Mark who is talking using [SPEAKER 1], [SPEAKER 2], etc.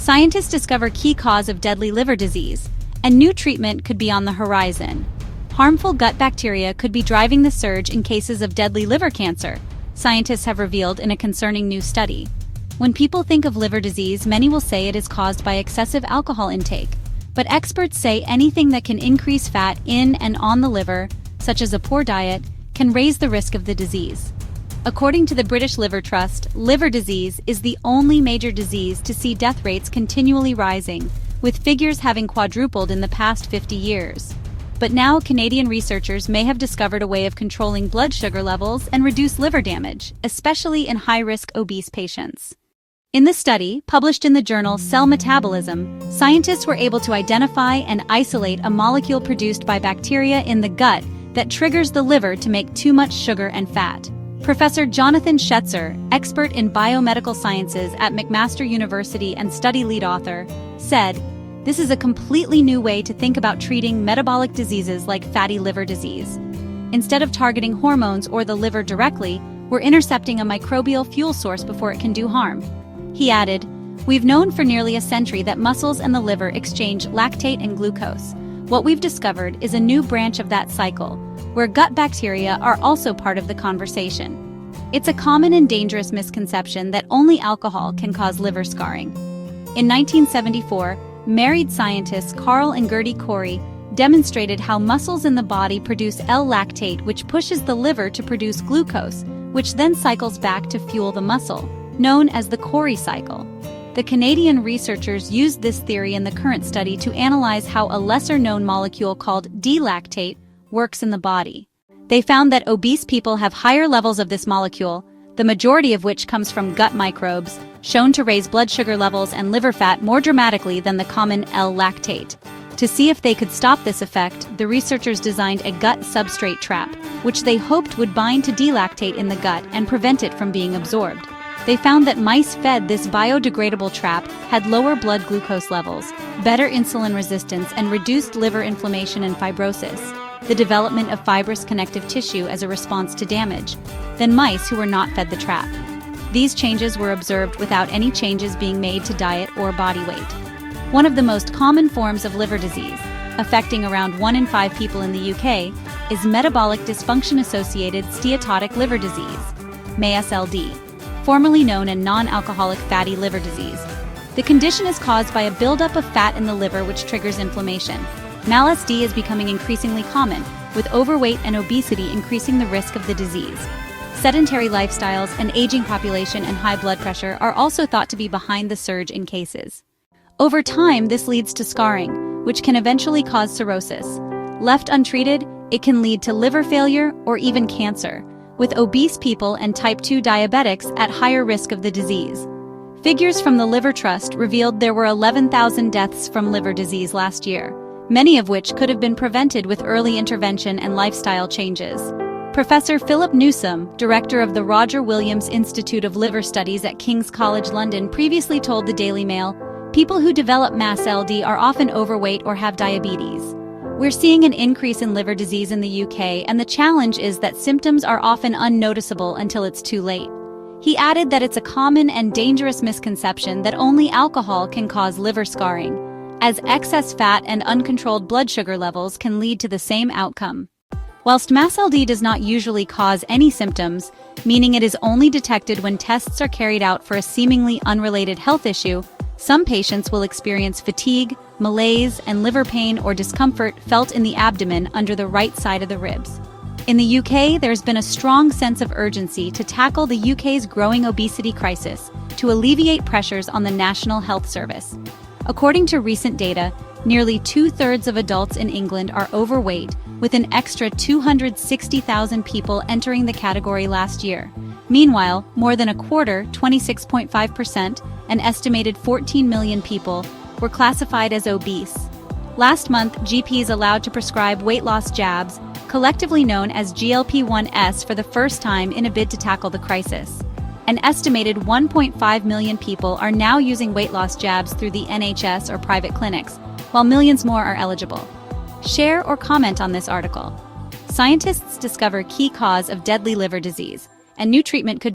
[SPEAKER 1] Scientists discover key cause of deadly liver disease, and new treatment could be on the horizon. Harmful gut bacteria could be driving the surge in cases of deadly liver cancer, scientists have revealed in a concerning new study. When people think of liver disease, many will say it is caused by excessive alcohol intake. But experts say anything that can increase fat in and on the liver, such as a poor diet, can raise the risk of the disease. According to the British Liver Trust, liver disease is the only major disease to see death rates continually rising, with figures having quadrupled in the past 50 years. But now Canadian researchers may have discovered a way of controlling blood sugar levels and reduce liver damage, especially in high-risk obese patients. In the study, published in the journal Cell Metabolism, scientists were able to identify and isolate a molecule produced by bacteria in the gut that triggers the liver to make too much sugar and fat. Professor Jonathan Schetzer, expert in biomedical sciences at McMaster University and study lead author, said, "This is a completely new way to think about treating metabolic diseases like fatty liver disease. Instead of targeting hormones or the liver directly, we're intercepting a microbial fuel source before it can do harm." He added, "We've known for nearly a century that muscles and the liver exchange lactate and glucose. What we've discovered is a new branch of that cycle, where gut bacteria are also part of the conversation. It's a common and dangerous misconception that only alcohol can cause liver scarring." In 1974, married scientists Carl and Gertie Corey demonstrated how muscles in the body produce L-lactate, which pushes the liver to produce glucose, which then cycles back to fuel the muscle, known as the Corey cycle. The Canadian researchers used this theory in the current study to analyze how a lesser-known molecule called D-lactate works in the body. They found that obese people have higher levels of this molecule, the majority of which comes from gut microbes, shown to raise blood sugar levels and liver fat more dramatically than the common L-lactate. To see if they could stop this effect, the researchers designed a gut substrate trap, which they hoped would bind to D-lactate in the gut and prevent it from being absorbed. They found that mice fed this biodegradable trap had lower blood glucose levels, better insulin resistance, and reduced liver inflammation and fibrosis, the development of fibrous connective tissue as a response to damage, than mice who were not fed the trap. These changes were observed without any changes being made to diet or body weight. One of the most common forms of liver disease, affecting around 1 in 5 people in the UK, is metabolic dysfunction-associated steatotic liver disease, MASLD, formerly known as non-alcoholic fatty liver disease. The condition is caused by a buildup of fat in the liver which triggers inflammation. MASLD is becoming increasingly common, with overweight and obesity increasing the risk of the disease. Sedentary lifestyles, an aging population, and high blood pressure are also thought to be behind the surge in cases. Over time, this leads to scarring, which can eventually cause cirrhosis. Left untreated, it can lead to liver failure or even cancer, with obese people and type 2 diabetics at higher risk of the disease. Figures from the Liver Trust revealed there were 11,000 deaths from liver disease last year, many of which could have been prevented with early intervention and lifestyle changes. Professor Philip Newsome, director of the Roger Williams Institute of Liver Studies at King's College London, previously told the Daily Mail, "People who develop MASLD are often overweight or have diabetes. We're seeing an increase in liver disease in the UK, and the challenge is that symptoms are often unnoticeable until it's too late." He added that it's a common and dangerous misconception that only alcohol can cause liver scarring, as excess fat and uncontrolled blood sugar levels can lead to the same outcome. Whilst MASLD does not usually cause any symptoms, meaning it is only detected when tests are carried out for a seemingly unrelated health issue, some patients will experience fatigue, malaise, and liver pain or discomfort felt in the abdomen under the right side of the ribs. In the UK, there's been a strong sense of urgency to tackle the UK's growing obesity crisis to alleviate pressures on the National Health Service. According to recent data, nearly 2/3 of adults in England are overweight, with an extra 260,000 people entering the category last year. Meanwhile, more than a quarter, 26.5%, an estimated 14 million people, were classified as obese. Last month, GPs allowed to prescribe weight loss jabs, collectively known as GLP-1s, for the first time in a bid to tackle the crisis. An estimated 1.5 million people are now using weight loss jabs through the NHS or private clinics, while millions more are eligible. Share or comment on this article. Scientists discover key cause of deadly liver disease, and new treatment could